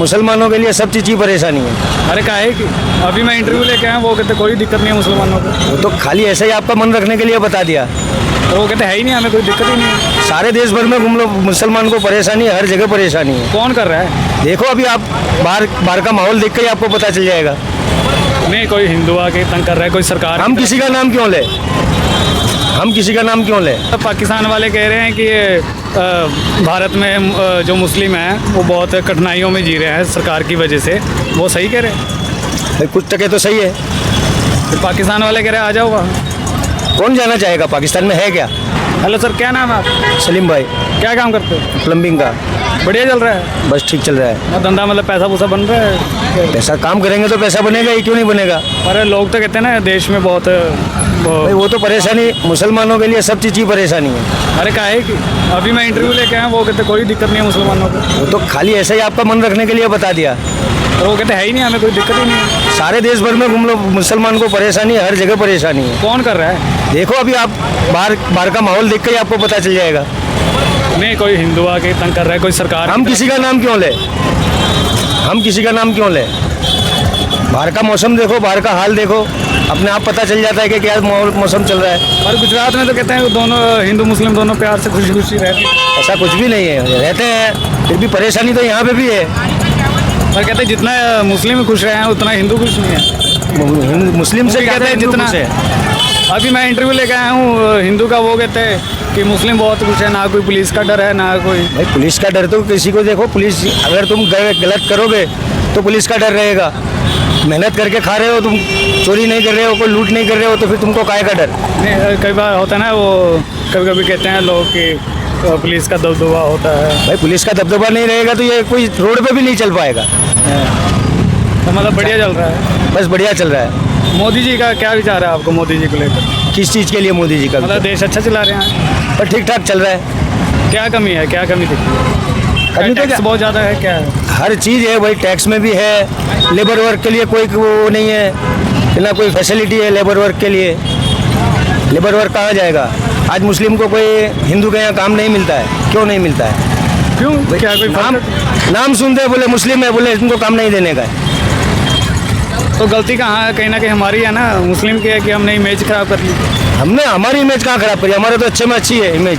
मुसलमानों के लिए सब चीज़ की परेशानी है। अरे क्या है कि अभी मैं इंटरव्यू लेके आया, वो कहते कोई दिक्कत नहीं है मुसलमानों को। वो तो खाली ऐसे ही आपका मन रखने के लिए बता दिया। तो वो कहते है ही नहीं, हमें कोई दिक्कत ही नहीं है। सारे देश भर में घूम लो, मुसलमान को परेशानी है, हर जगह परेशानी है। कौन कर रहा है? देखो अभी आप बाहर का माहौल देख कर ही आपको पता चल जाएगा। नहीं, कोई हिंदू आके तंग कर रहा है, कोई सरकार। हम किसी का नाम क्यों ले, हम किसी का नाम क्यों ले? पाकिस्तान वाले कह रहे हैं कि भारत में जो मुस्लिम हैं वो बहुत कठिनाइयों में जी रहे हैं सरकार की वजह से। वो सही कह रहे हैं? भाई कुछ टके तो सही है। फिर पाकिस्तान वाले कह रहे हैं आ जाओ वहाँ। कौन जाना चाहेगा? पाकिस्तान में है क्या? हेलो सर, क्या नाम है आप? सलीम भाई। क्या काम करते हो? प्लम्बिंग का। बढ़िया चल रहा है? बस ठीक चल रहा है। और धंधा मतलब पैसा वूसा बन रहा है? पैसा काम करेंगे तो पैसा बनेगा ही, क्यों नहीं बनेगा? अरे लोग तो कहते हैं ना देश में बहुत भाई वो तो परेशानी, मुसलमानों के लिए सब चीज़ की परेशानी है। अरे क्या है कि अभी मैं इंटरव्यू लेके आया, वो कहते कोई दिक्कत नहीं है मुसलमानों को। वो तो खाली ऐसे ही आपका मन रखने के लिए बता दिया। तो वो कहते है ही नहीं, हमें कोई दिक्कत ही नहीं है। सारे देश भर में घूम लो, मुसलमान को परेशानी है, हर जगह परेशानी है। कौन कर रहा है? देखो अभी आप बाहर का माहौल देख कर ही आपको पता चल जाएगा। नहीं, कोई हिंदू आके तंग कर रहा है, कोई सरकार। हम किसी का नाम क्यों ले, हम किसी का नाम क्यों ले? बाहर का मौसम देखो, बाहर का हाल देखो, अपने आप पता चल जाता है कि क्या मौसम चल रहा है। और गुजरात में तो कहते हैं दोनों हिंदू मुस्लिम दोनों प्यार से खुशी खुशी रहते हैं। ऐसा कुछ भी नहीं है, रहते हैं, फिर भी परेशानी तो यहाँ पे भी है। और कहते हैं जितना मुस्लिम खुश रहे हैं उतना हिंदू खुश नहीं है। मुस्लिम से कहते हैं जितना अभी मैं इंटरव्यू लेके आया हूँ हिंदू का, वो कहते हैं कि मुस्लिम बहुत कुछ है, ना कोई पुलिस का डर है ना कोई। भाई पुलिस का डर तो किसी को, देखो पुलिस अगर तुम गलत करोगे तो पुलिस का डर रहेगा। मेहनत करके खा रहे हो तुम, चोरी नहीं कर रहे हो, कोई लूट नहीं कर रहे हो, तो फिर तुमको काहे का डर? नहीं, कई बार होता है ना, वो कभी कभी कहते हैं लोग कि पुलिस का दबदबा होता है। भाई पुलिस का दबदबा नहीं रहेगा तो ये कोई रोड पे भी नहीं चल पाएगा। तो मतलब बढ़िया चल रहा है? बस बढ़िया चल रहा है। मोदी जी का क्या विचार है आपको, मोदी जी को लेकर? किस चीज़ के लिए मोदी जी का? मतलब देश अच्छा चला रहे हैं पर ठीक ठाक चल रहा है। क्या कमी है, क्या कमी दिखती है? कमी तो टैक्स बहुत ज़्यादा है, क्या है? हर चीज़ है भाई, टैक्स में भी है, लेबर वर्क के लिए कोई वो नहीं है ना, कोई फैसिलिटी है लेबर वर्क के लिए। लेबर वर्क कहाँ जाएगा? आज मुस्लिम को कोई हिंदू के यहाँ काम नहीं मिलता है, क्यों नहीं मिलता है? क्यों, क्या कोई नाम सुनते हैं, बोले मुस्लिम है, बोले इनको काम नहीं देने का है। तो गलती कहाँ है? कहीं ना कहीं हमारी है ना, मुस्लिम की है कि हमने इमेज खराब कर ली। हमने हमारी इमेज कहाँ खराब करी? हमारे तो अच्छे में अच्छी है इमेज।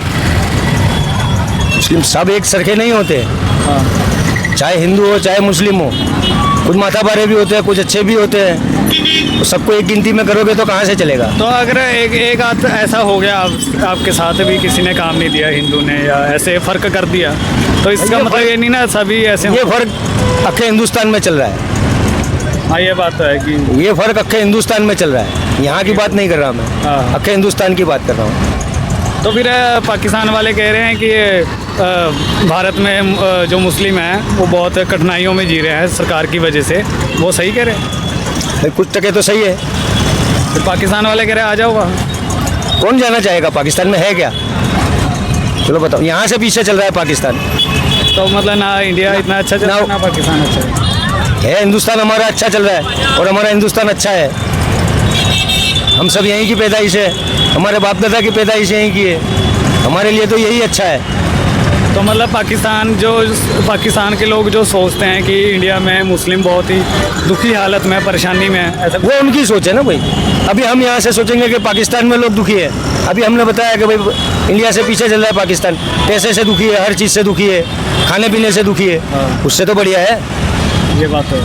मुस्लिम सब एक सरखे नहीं होते, चाहे हिंदू हो चाहे मुस्लिम हो, कुछ माथाबारे भी होते हैं, कुछ अच्छे भी होते हैं। तो सबको एक गिनती में करोगे तो कहाँ से चलेगा? तो अगर एक आध ऐसा हो गया आपके साथ भी किसी ने काम नहीं दिया हिंदू ने, या ऐसे फ़र्क कर दिया, तो इसका मतलब ये नहीं ना सभी ऐसे। ये फ़र्क अखे हिंदुस्तान में चल रहा है। हाँ, ये बात तो है कि ये फ़र्क अखे हिंदुस्तान में चल रहा है, यहाँ की बात नहीं कर रहा मैं, हाँ। अखे हिंदुस्तान की बात कर रहा हूँ। तो फिर पाकिस्तान वाले कह रहे हैं कि भारत में जो मुस्लिम हैं वो बहुत कठिनाइयों में जी रहे हैं सरकार की वजह से। वो सही कह रहे हैं? भाई कुछ टके तो सही है। फिर पाकिस्तान वाले कह रहे हैं आ जाओ वहाँ। कौन जाना चाहेगा? पाकिस्तान में है क्या? चलो बताओ, यहाँ से पीछे चल रहा है पाकिस्तान। तो मतलब ना इंडिया इतना अच्छा चल रहा है ना पाकिस्तान अच्छा है। हिंदुस्तान हमारा अच्छा चल रहा है और हमारा हिंदुस्तान अच्छा है। हम सब यहीं की पैदाइश है, हमारे बाप दादा की पैदाइश यहीं की है, हमारे लिए तो यही अच्छा है। तो मतलब पाकिस्तान के लोग जो सोचते हैं कि इंडिया में मुस्लिम बहुत ही दुखी हालत में, परेशानी में है, ऐसा वो उनकी सोच है ना भाई। अभी हम यहाँ से सोचेंगे कि पाकिस्तान में लोग दुखी है। अभी हमने बताया कि भाई इंडिया से पीछे चल रहा है पाकिस्तान, पैसे से दुखी है, हर चीज़ से दुखी है, खाने पीने से दुखी है, उससे तो बढ़िया है। ये बात है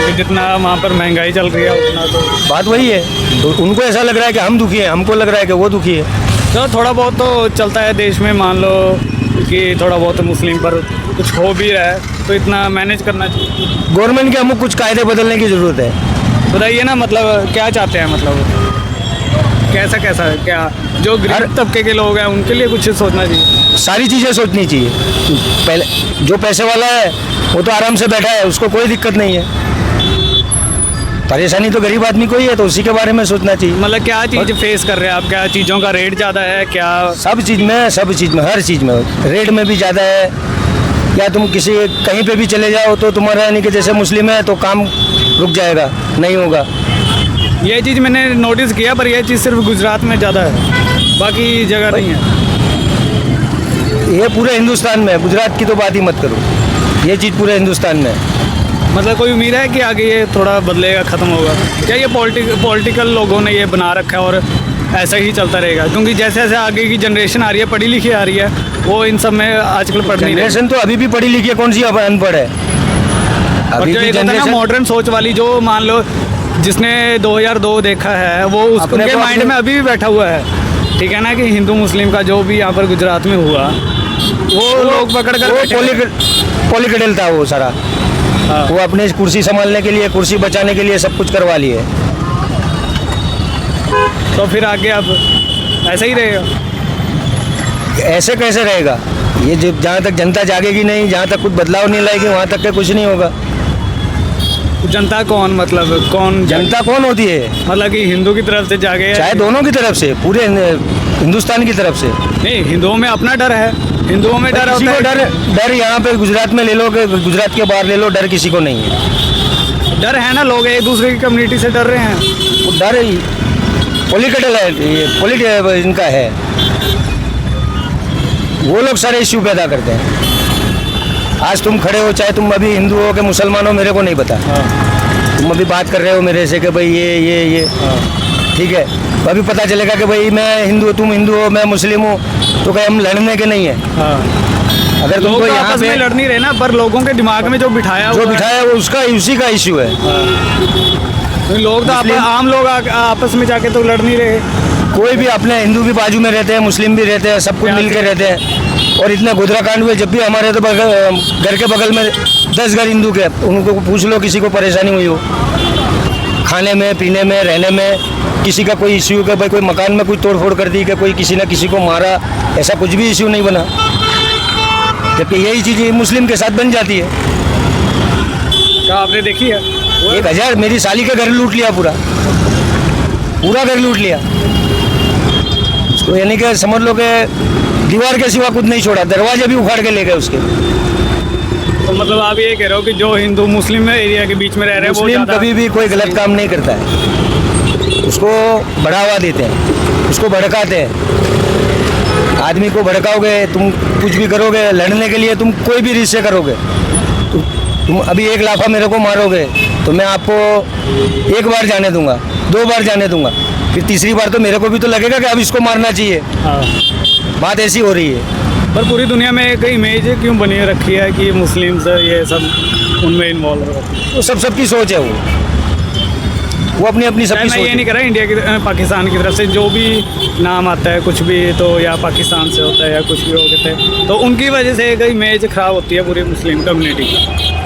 कि जितना वहाँ पर महंगाई चल रही है उतना तो बात वही है। तो उनको ऐसा लग रहा है कि हम दुखी हैं, हमको लग रहा है कि वो दुखी है। तो थोड़ा बहुत तो चलता है देश में, मान लो कि थोड़ा बहुत मुस्लिम पर कुछ हो भी रहा है तो इतना मैनेज करना चाहिए। गवर्नमेंट के हमको कुछ कायदे बदलने की ज़रूरत है। बताइए ना, मतलब क्या चाहते हैं, मतलब कैसा है, क्या जो गरीब तबके के लोग हैं उनके लिए कुछ सोचना चाहिए? सारी चीज़ें सोचनी चाहिए। पहले जो पैसे वाला है वो तो आराम से बैठा है, उसको कोई दिक्कत नहीं है। परेशानी तो गरीब आदमी को ही है, तो उसी के बारे में सोचना चाहिए। मतलब क्या चीज़ फेस कर रहे हैं आप? क्या चीज़ों का रेट ज़्यादा है क्या? सब चीज़ में, हर चीज़ में रेट में भी ज़्यादा है। या तुम कहीं पे भी चले जाओ तो तुम्हारा यानी कि जैसे मुस्लिम है तो काम रुक जाएगा, नहीं होगा। ये चीज़ मैंने नोटिस किया, पर यह चीज़ सिर्फ गुजरात में ज़्यादा है, बाकी जगह नहीं है। ये पूरे हिंदुस्तान में है, गुजरात की तो बात ही मत करो, ये चीज़ पूरे हिंदुस्तान में है। मतलब कोई उम्मीद है कि आगे ये थोड़ा बदलेगा, ख़त्म होगा? क्या ये पॉलिटिकल लोगों ने ये बना रखा है और ऐसा ही चलता रहेगा? क्योंकि जैसे जैसे आगे की जनरेशन आ रही है, पढ़ी लिखी आ रही है, वो इन सब में आजकल पढ़ नहीं रही। जनरेशन तो अभी भी पढ़ी लिखी है, कौन सी अब अनपढ़ है? और अभी जो की एक होता है ना जनरेशन मॉडर्न सोच वाली, जो मान लो जिसने 2002 देखा है, वो अपने उसके को माइंड में अभी भी बैठा हुआ है, ठीक है ना, कि हिंदू मुस्लिम का जो भी यहाँ पर गुजरात में हुआ, वो लोग पकड़ कर बैठे हुए हैं। पॉलिटिकल था वो सारा। हाँ। वो अपने कुर्सी संभालने के लिए, कुर्सी बचाने के लिए सब कुछ करवा लिए। तो फिर आगे अब ऐसा ही रहेगा? ऐसे कैसे रहेगा? ये जहाँ तक जनता जागेगी नहीं, जहाँ तक कुछ बदलाव नहीं लाएगी, वहाँ तक के कुछ नहीं होगा। जनता कौन, मतलब कौन जनता कौन होती है? मतलब कि हिंदू की तरफ से जागे या चाहे दोनों की तरफ से, पूरे हिंदुस्तान की तरफ से। नहीं, हिंदुओं में अपना डर है, हिंदुओं में डर किसी होता को है। डर यहाँ पे गुजरात में ले लो, कि गुजरात के बाहर ले लो, डर किसी को नहीं है। डर है ना, लोग एक दूसरे की कम्युनिटी से डर रहे हैं। वो डर पॉलिटिकल है, ये इनका है। वो लोग सारे इश्यू पैदा करते हैं। आज तुम खड़े हो, चाहे तुम अभी हिंदू हो कि मुसलमान हो, मेरे को नहीं पता। तुम अभी बात कर रहे हो मेरे से कि भाई ये ठीक है, तो अभी पता चलेगा कि भाई मैं हिंदू, तुम हिंदू हो, मैं मुस्लिम हूँ, तो कहीं हम लड़ने के नहीं है। अगर लोग तुमको तो यहाँ आपस में पे लड़ नहीं रहे ना, पर लोगों के दिमाग में जो बिठाया जो हुआ है, बिठाया वो उसका उसी का इश्यू है। तो लोग तो आम लोग आपस में जाके तो लड़ नहीं रहे। कोई भी अपने हिंदू भी बाजू में रहते हैं, मुस्लिम भी रहते हैं, सब कुछ मिल के रहते हैं। और इतने गोधरा कांड हुए, जब भी हमारे तो घर के बगल में 10 घर हिंदू के, उनको पूछ लो किसी को परेशानी हुई हो, खाने में, पीने में, रहने में, किसी का कोई इश्यू का, भाई कोई मकान में कोई तोड़फोड़ कर दी, कि कोई किसी ने किसी को मारा, ऐसा कुछ भी इश्यू नहीं बना। जबकि यही चीज़ मुस्लिम के साथ बन जाती है। क्या आपने देखी है? 1000 मेरी साली का घर लूट लिया, पूरा घर लूट लिया उसको, यानी कि समझ लो कि दीवार के सिवा कुछ नहीं छोड़ा, दरवाजे भी उखाड़ के ले गए उसके। तो मतलब आप ये कह रहे हो कि जो हिंदू मुस्लिम एरिया के बीच में रह रहे हैं वो मुस्लिम ज़्यादा- कभी भी कोई गलत काम नहीं करता है, उसको बढ़ावा देते हैं, उसको भड़काते हैं। आदमी को भड़काओगे, तुम कुछ भी करोगे, लड़ने के लिए तुम कोई भी रिश्ते करोगे, तुम अभी एक लाफा मेरे को मारोगे तो मैं आपको एक बार जाने दूंगा, 2 बार जाने दूंगा, फिर तीसरी बार तो मेरे को भी तो लगेगा कि अब इसको मारना चाहिए। हाँ। बात ऐसी हो रही है। पर पूरी दुनिया में एक इमेज क्यों बनी रखी है कि मुस्लिम्स ये सब उनमें इन्वॉल्व हो रहे हैं? तो सबकी सोच है वो अपनी अपनी सबकी मैं सोच ये नहीं कह रहा इंडिया की पाकिस्तान की तरफ से जो भी नाम आता है कुछ भी, तो या पाकिस्तान से होता है या कुछ भी हो गए थे, तो उनकी वजह से एक इमेज ख़राब होती है पूरी मुस्लिम कम्युनिटी की।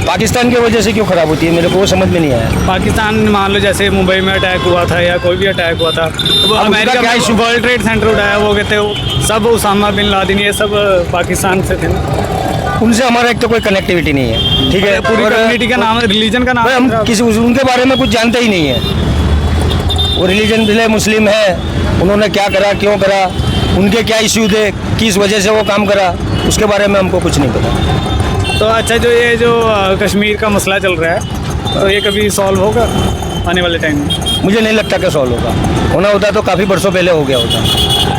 पाकिस्तान की वजह से क्यों खराब होती है, मेरे को वो समझ में नहीं आया। पाकिस्तान मान लो जैसे मुंबई में अटैक हुआ था या कोई भी अटैक हुआ था, तो अब अमेरिका उसका क्या में issue? वर्ल्ड ट्रेड सेंटर उठाया, वो कहते हो सब उसामा बिन लादेन, ये सब पाकिस्तान से थे ना। उनसे हमारा एक तो कोई कनेक्टिविटी नहीं है, ठीक है। पूरी और कम्युनिटी का नाम, रिलीजन का नाम भाई हम किसी उनके बारे में कुछ जानते ही नहीं है। वो रिलीजन भले मुस्लिम है, उन्होंने क्या करा, क्यों करा, उनके क्या इश्यू थे, किस वजह से वो काम करा, उसके बारे में हमको कुछ नहीं पता। तो अच्छा, जो ये जो कश्मीर का मसला चल रहा है, तो ये कभी सॉल्व होगा आने वाले टाइम में? मुझे नहीं लगता कि सॉल्व होगा, होना होता तो काफ़ी बरसों पहले हो गया होता।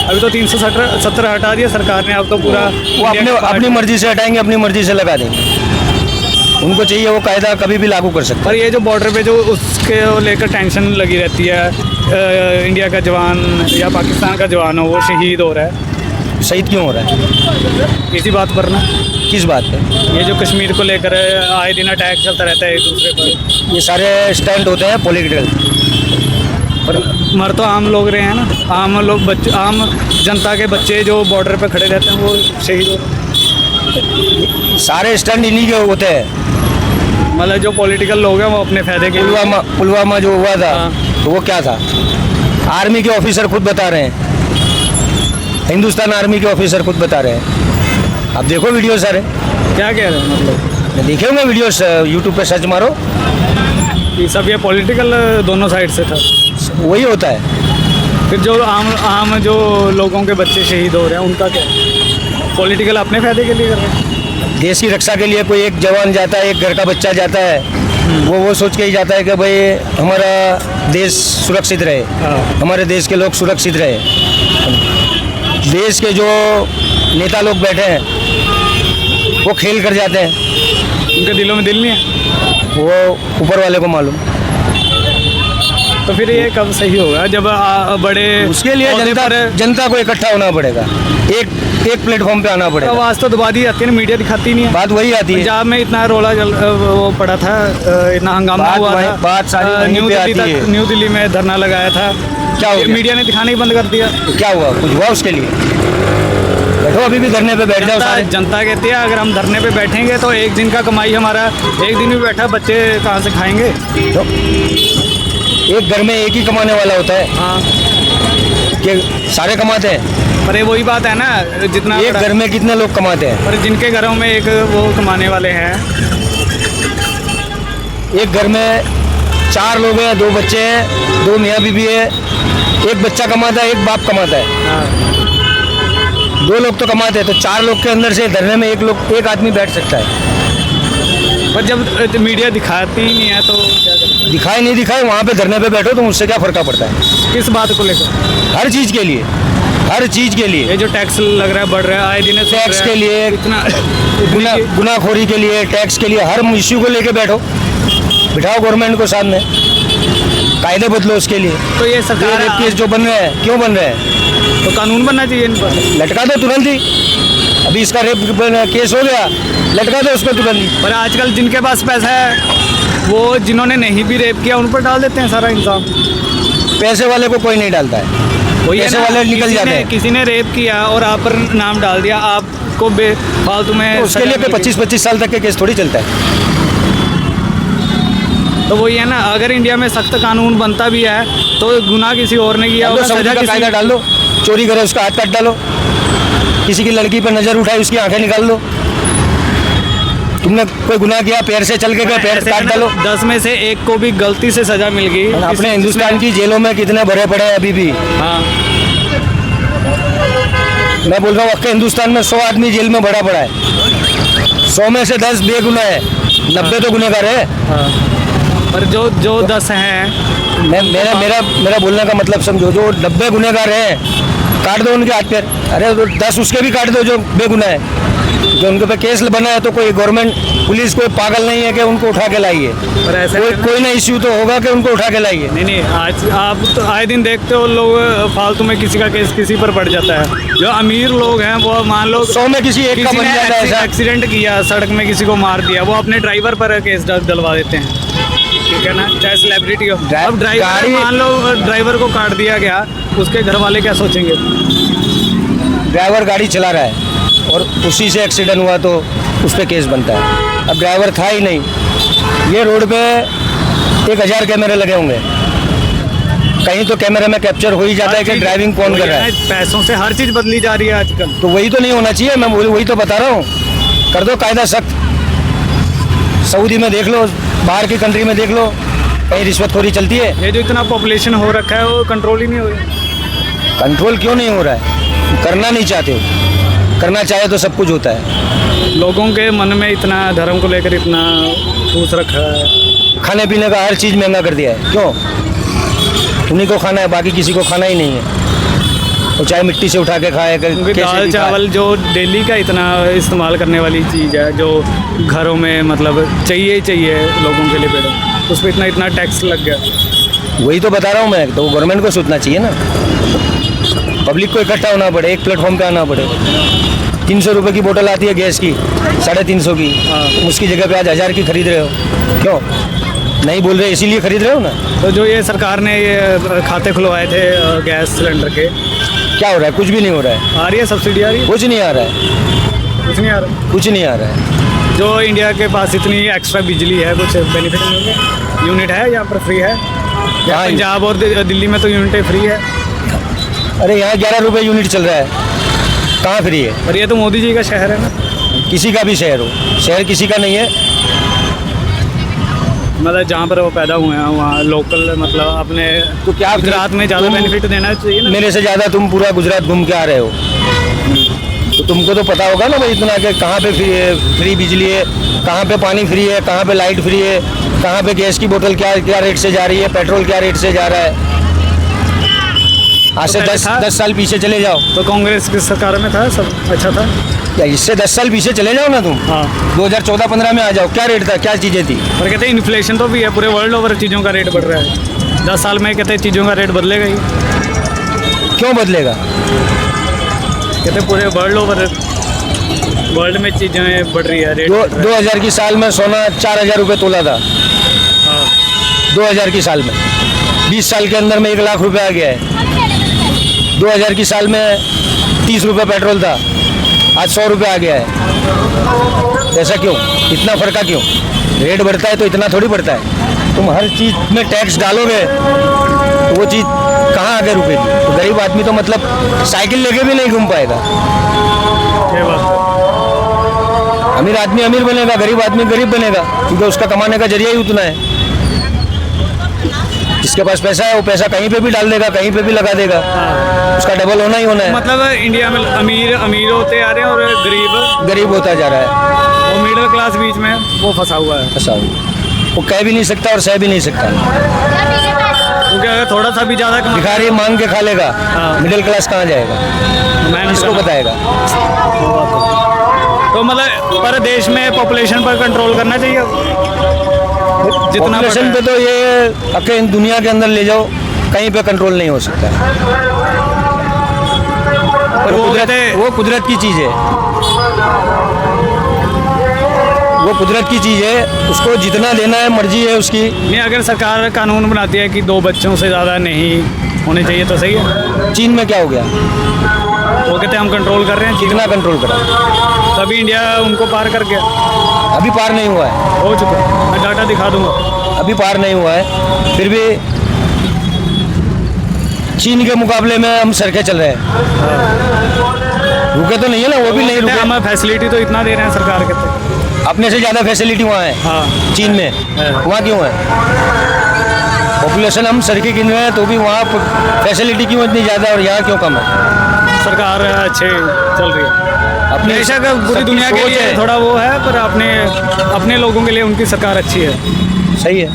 अभी तो 370 हटा दिया सरकार ने, अब तो पूरा वो अपनी मर्जी से हटाएंगे, अपनी मर्जी से लगा देंगे। उनको चाहिए वो कायदा कभी भी लागू कर सकते पर ये जो बॉर्डर पे जो उसके लेकर टेंशन लगी रहती है, इंडिया का जवान या पाकिस्तान का जवान हो वो शहीद हो रहा है, हैं। शहीद क्यों हो रहा है, इसी बात पर ना, किस बात पे? ये जो कश्मीर को लेकर आए दिन अटैक चलता रहता है एक दूसरे पर, ये सारे स्टैंड होते हैं पॉलिटिकल। पर मर तो आम लोग रहे हैं ना, आम लोग, बच्चे, आम जनता के बच्चे जो बॉर्डर पे खड़े रहते हैं वो शहीद हो रहे हैं। सारे स्टैंड इन्हीं के होते हैं। मतलब जो पॉलिटिकल लोग हैं वो अपने फायदे के लिए। पुलवामा जो हुआ था, हाँ। तो वो क्या था? आर्मी के ऑफिसर खुद बता रहे हैं, हिंदुस्तान आर्मी के ऑफिसर खुद बता रहे हैं। आप देखो वीडियो सारे, क्या कह रहे हैं मतलब? देखे होंगे वीडियोस, यूट्यूब पे सर्च मारो, ये सब ये पॉलिटिकल दोनों साइड से था। वही होता है। फिर जो आम जो लोगों के बच्चे शहीद हो रहे हैं उनका क्या? पॉलिटिकल अपने फायदे के लिए कर रहे हैं। देश की रक्षा के लिए कोई एक जवान जाता है, एक घर का बच्चा जाता है, वो सोच के ही जाता है कि भाई हमारा देश सुरक्षित रहे, हमारे देश के लोग सुरक्षित रहे। देश के जो नेता लोग बैठे हैं वो खेल कर जाते हैं। उनके दिलों में दिल नहीं है। वो ऊपर वाले को मालूम। तो फिर ये कब सही होगा जब बड़े उसके लिए औहदे पर जनता को इकट्ठा होना पड़ेगा, एक प्लेटफॉर्म पे आना पड़ेगा। आवाज़ तो दबा दी जाती है ना, मीडिया दिखाती नहीं है। बात वही आती है। पंजाब में इतना रोला वो पड़ा था, इतना हंगामा हुआ था, बात सारी वहीं पे आती है। न्यू दिल्ली में धरना लगाया था, क्या हो गया? मीडिया ने दिखाना ही बंद कर दिया। क्या हुआ? कुछ हुआ उसके लिए? बैठो, अभी भी धरने पे बैठ जाओ सारे। जनता कहती है अगर हम धरने पे बैठेंगे तो एक दिन का कमाई हमारा, एक दिन भी बैठा बच्चे कहाँ से खाएंगे? तो एक घर में एक ही कमाने वाला होता है हाँ, कि सारे कमाते हैं? पर ये वही बात है ना, जितना एक घर में कितने लोग कमाते हैं? पर जिनके घरों में एक वो कमाने वाले हैं, एक घर में 4 लोग हैं, 2 बच्चे हैं, 2 मियाँ बीबी है, एक बच्चा कमाता है, एक बाप कमाता है। हाँ, 2 लोग तो कमाते हैं, तो 4 लोग के अंदर से धरने में एक आदमी बैठ सकता है। पर जब मीडिया दिखाती ही नहीं है तो क्या करें? दिखाए नहीं दिखाए, वहाँ पे धरने पे बैठो, तो उससे क्या फर्क पड़ता है? किस बात को लेकर? हर चीज़ के लिए, हर चीज़ के लिए। ये जो टैक्स लग रहा है बढ़ रहा है आए दिन, टैक्स के लिए, इतना गुनाखोरी के लिए, टैक्स के लिए, हर इश्यू को लेके बैठो, बिठाओ गवर्नमेंट को सामने, कायदे बदलो उसके लिए। तो ये सरकार रेप केस जो बन रहे हैं, क्यों बन रहे हैं? तो कानून बनना चाहिए इन पर। लटका दो तुरंत ही। अभी इसका रेप केस हो गया, लटका दो उसको तुरंत ही। पर आजकल जिनके पास पैसा है वो जिन्होंने नहीं भी रेप किया उन पर डाल देते हैं सारा इंसान। पैसे वाले को कोई नहीं डालता है, वही है पैसे ना, वाले निकल जाते हैं। किसी ने रेप किया और आप पर नाम डाल दिया, आपको फालतू में तो उसके लिए कोई 25-25 साल तक के केस थोड़ी चलता है। तो वही है ना, अगर इंडिया में सख्त कानून बनता भी है तो गुनाह किसी और ने किया होगा, सजा का कायदा डाल दो, चोरी करे उसका हाथ काट डालो, किसी की लड़की पर नजर उठाई उसकी आंखें निकाल दो। तुमने कोई गुनाह किया, पैर से चल के गए, पैर काट डालो। 10 में से एक को भी गलती से सजा मिल गई। अपने हिंदुस्तान की जेलों में कितने भरे पड़े हैं अभी भी। हाँ, मैं बोल रहा हूँ आपके हिंदुस्तान में 100 आदमी जेल में भरा पड़ा है, 100 में से 10 बेगुनाह है, 90 तो गुनहगार है। हाँ। पर जो 10 हैं, मेरा बोलने का मतलब समझो, जो 90 गुनहगार हैं काट दो उनके हाथ पैर। अरे 10 उसके भी काट दो जो बेगुनाह है, जो उनके पे केस बना है। तो कोई गवर्नमेंट पुलिस कोई पागल नहीं है कि उनको उठा के लाइए। पर ऐसे कोई ना इश्यू तो होगा कि उनको उठा के लाइए। नहीं, आज आप तो आए दिन देखते हो लोग फालतू में किसी का केस किसी पर पड़ जाता है। जो अमीर लोग हैं वो मान लो 100 में किसी एक का बन जाता है ऐसा। एक्सीडेंट किया, सड़क में किसी को मार दिया, वो अपने ड्राइवर पर केस डलवा देते हैं, ठीक है ना, चाहे सेलिब्रिटी हो। अब ड्राइवर मान लो ड्राइवर को काट दिया गया, उसके घर वाले क्या सोचेंगे? ड्राइवर गाड़ी चला रहा है और उसी से एक्सीडेंट हुआ तो उस पर केस बनता है। अब ड्राइवर था ही नहीं, ये रोड पे 1000 कैमरे लगे होंगे, कहीं तो कैमरे में कैप्चर हो ही जाता है कि ड्राइविंग कौन कर रहा है। पैसों से हर चीज़ बदली जा रही है आजकल। तो वही तो नहीं होना चाहिए, मैं वही तो बता रहा हूँ। कर दो कायदा सख्त। सऊदी में देख लो, बाहर की कंट्री में देख लो, कहीं रिश्वतखोरी चलती है? ये जो इतना पॉपुलेशन हो रखा है वो कंट्रोल ही नहीं हो रहा। कंट्रोल क्यों नहीं हो रहा है? करना नहीं चाहते हो, करना चाहे तो सब कुछ होता है। लोगों के मन में इतना धर्म को लेकर इतना ठूस रखा है। खाने पीने का हर चीज़ महंगा कर दिया है। क्यों? उन्हीं को खाना है, बाकी किसी को खाना ही नहीं है। वो चाहे मिट्टी से उठा के खाए, दाल चावल जो डेली का इतना इस्तेमाल करने वाली चीज़ है, जो घरों में मतलब चाहिए लोगों के लिए पेड़ों, उस पर इतना टैक्स लग गया। वही तो बता रहा हूँ मैं, तो गवर्नमेंट को सोचना चाहिए ना। पब्लिक को इकट्ठा होना पड़े, एक प्लेटफॉर्म पे आना पड़े। 300 रुपये की बोतल आती है गैस की, 350 की, उसकी जगह पे आज 1000 की खरीद रहे हो। क्यों नहीं बोल रहे? इसीलिए खरीद रहे हो ना। तो जो ये सरकार ने ये खाते खुलवाए थे गैस सिलेंडर के, क्या हो रहा है? कुछ भी नहीं हो रहा है। आ रही है सब्सिडी? आ रही है? कुछ नहीं आ रहा है, कुछ नहीं आ रहा, कुछ नहीं आ रहा है। जो इंडिया के पास इतनी एक्स्ट्रा बिजली है, कुछ बेनिफिट मिलेंगे? यूनिट है यहाँ पर फ्री है? यहाँ पंजाब और दिल्ली में तो यूनिट फ्री है। अरे यहाँ 11 रुपये यूनिट चल रहा है, कहाँ फ्री है? पर ये तो मोदी जी का शहर है ना। किसी का भी शहर हो, शहर किसी का नहीं है। मतलब जहाँ पर वो पैदा हुए हैं वहाँ लोकल, मतलब अपने तो क्या गुजरात में ज़्यादा बेनिफिट देना चाहिए ना। मेरे से ज़्यादा तुम पूरा गुजरात घूम के आ रहे हो, तो तुमको तो पता होगा ना भाई इतना कि कहाँ पे फ्री बिजली है, कहाँ पे पानी फ्री है, कहाँ पे लाइट फ्री है, कहाँ पे गैस की बोतल क्या रेट से जा रही है, पेट्रोल क्या रेट से जा रहा है। आज से तो पहले 10 साल पीछे चले जाओ। तो कांग्रेस की सरकार में था, सब अच्छा था। या इससे 10 साल पीछे चले जाओ ना तुम। हाँ। 2014-15 में आ जाओ, क्या रेट था, क्या चीज़ें थी। पर कहते हैं इन्फ्लेशन तो भी है, पूरे वर्ल्ड ओवर चीज़ों का रेट बढ़ रहा है। 10 साल में कहते हैं चीज़ों का रेट बदलेगा ही। क्यों बदलेगा? कहते हैं पूरे वर्ल्ड में चीज़ें बढ़ रही है, रेट बढ़ रहा है। 2000 की साल में सोना 4000 रुपये तोला था। हाँ। 2000 की साल में 20 साल के अंदर में 1 लाख रुपए आ गया है। 2000 की साल में 30 रुपये पेट्रोल था, आज 100 रुपये आ गया है। ऐसा क्यों? इतना फर्क क्यों? रेट बढ़ता है तो इतना थोड़ी बढ़ता है। तुम हर चीज़ में टैक्स डालोगे तो वो चीज़ कहाँ आगे रुकेगी? तो गरीब आदमी तो मतलब साइकिल लेके भी नहीं घूम पाएगा। ये बात है। अमीर आदमी अमीर बनेगा, गरीब आदमी गरीब बनेगा, क्योंकि उसका कमाने का जरिया ही उतना है। जिसके पास पैसा है वो पैसा कहीं पे भी डाल देगा, कहीं पे भी लगा देगा, उसका डबल होना ही होना है। मतलब इंडिया में अमीर होते आ रहे हैं और गरीब होता जा रहा है। वो मिडिल क्लास बीच में वो फंसा हुआ है। ऐसा वो कह भी नहीं सकता और सह भी नहीं सकता। क्योंकि अगर थोड़ा सा भी ज़्यादा भिखारी मांग के खा लेगा, मिडिल क्लास कहाँ जाएगा? किसको बताएगा? तो मतलब पर देश में पॉपुलेशन पर कंट्रोल करना चाहिए जितना पॉपुलेशन पे तो ये अकेले दुनिया के अंदर ले जाओ, कहीं पे कंट्रोल नहीं हो सकता। पर वो कुदरत की चीज़ है, वो कुदरत की चीज़ है, उसको जितना देना है मर्जी है उसकी। नहीं, अगर सरकार कानून बनाती है कि 2 बच्चों से ज़्यादा नहीं होने चाहिए तो सही है। चीन में क्या हो गया? वो कहते हैं हम कंट्रोल कर रहे हैं, कितना कंट्रोल करा? तभी इंडिया उनको पार कर गया। अभी पार नहीं हुआ है। हो चुका है, मैं डाटा दिखा दूंगा। अभी पार नहीं हुआ है, फिर भी चीन के मुकाबले में हम सरके चल रहे हैं। रुके तो नहीं है ना, वो भी नहीं रुके। हमें फैसिलिटी तो इतना दे रहे हैं सरकार कहते। अपने से ज़्यादा फैसिलिटी वहाँ है। हाँ। चीन में वहाँ क्यों है? पॉपुलेशन हम सरके गिन रहे हैं तो भी वहाँ फैसिलिटी क्यों इतनी ज़्यादा और यहाँ क्यों कम है? सरकार अच्छे चल रही है। अपने बेशक पूरी दुनिया के लिए थोड़ा वो है, पर अपने लोगों के लिए उनकी सरकार अच्छी है। सही है।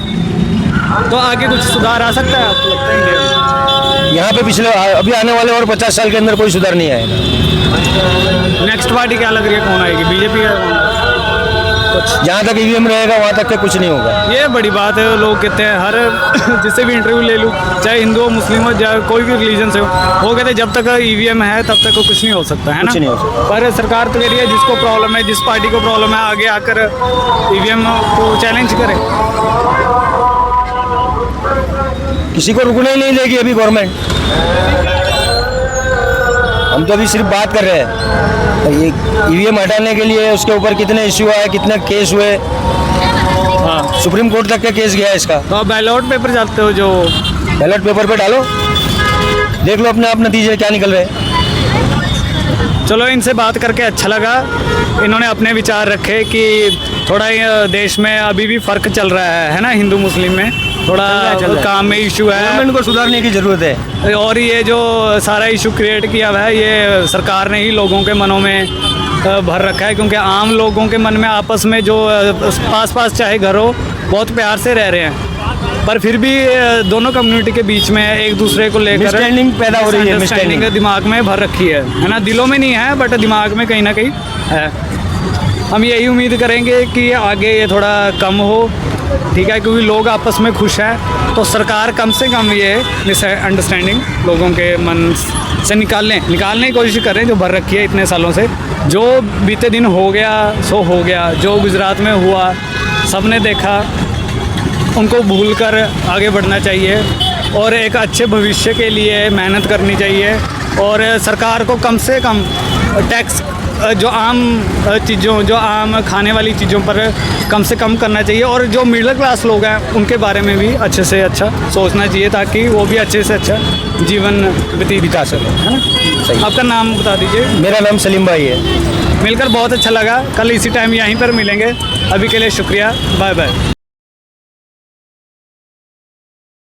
तो आगे कुछ सुधार आ सकता है आपको लगता है इंडिया में? यहाँ पे पिछले अभी आने वाले और 50 साल के अंदर कोई सुधार नहीं आएगा। नेक्स्ट पार्टी क्या लग रही है, कौन आएगी? बीजेपी है? कुछ जहाँ तक ईवीएम रहेगा वहाँ तक के कुछ नहीं होगा। ये बड़ी बात है। लोग कहते हैं, हर जिससे भी इंटरव्यू ले लूँ, चाहे हिंदू हो, मुस्लिम हो, चाहे कोई भी रिलीजन से हो, वो कहते हैं जब तक ईवीएम है तब तक कुछ नहीं हो सकता है ना। कुछ नहीं हो सकता। पर सरकार तो कह रही है जिसको प्रॉब्लम है, जिस पार्टी को प्रॉब्लम है, आगे आकर ईवीएम को चैलेंज करे। किसी को रुकना ही नहीं देगी अभी गवर्नमेंट। हम तो अभी सिर्फ बात कर रहे हैं। ये ईवीएम हटाने के लिए उसके ऊपर कितने इश्यू आए, कितने केस हुए। हाँ, सुप्रीम कोर्ट तक का केस गया है इसका। तो आप बैलेट पेपर जाते हो, जो बैलेट पेपर पे डालो, देख लो अपने आप नतीजे क्या निकल रहे हैं। चलो, इनसे बात करके अच्छा लगा। इन्होंने अपने विचार रखे कि थोड़ा ये देश में अभी भी फ़र्क चल रहा है ना, हिंदू मुस्लिम में थोड़ा काम में इशू है, गवर्नमेंट को सुधारने की ज़रूरत है। और ये जो सारा इशू क्रिएट किया हुआ है, ये सरकार ने ही लोगों के मनों में भर रखा है। क्योंकि आम लोगों के मन में आपस में जो पास चाहे घर हो, बहुत प्यार से रह रहे हैं, पर फिर भी दोनों कम्युनिटी के बीच में एक दूसरे को लेकर मिसअंडरस्टैंडिंग पैदा हो रही है। मिसअंडरस्टैंडिंग दिमाग में भर रखी है ना। दिलों में नहीं है, बट दिमाग में कहीं ना कहीं है। हम यही उम्मीद करेंगे कि आगे ये थोड़ा कम हो, ठीक है, क्योंकि लोग आपस में खुश हैं, तो सरकार कम से कम ये मिसअंडरस्टैंडिंग लोगों के मन से निकालने की कोशिश करें, जो भर रखी है इतने सालों से। जो बीते दिन हो गया सो हो गया, जो गुजरात में हुआ सबने देखा, उनको भूलकर आगे बढ़ना चाहिए और एक अच्छे भविष्य के लिए मेहनत करनी चाहिए। और सरकार को कम से कम टैक्स जो आम खाने वाली चीज़ों पर कम से कम करना चाहिए, और जो मिडिल क्लास लोग हैं उनके बारे में भी अच्छे से अच्छा सोचना चाहिए, ताकि वो भी अच्छे से अच्छा जीवन व्यतीत कर सकें, है ना। आपका नाम बता दीजिए। मेरा नाम सलीम भाई है। मिलकर बहुत अच्छा लगा। कल इसी टाइम यहीं पर मिलेंगे। अभी के लिए शुक्रिया, बाय बाय।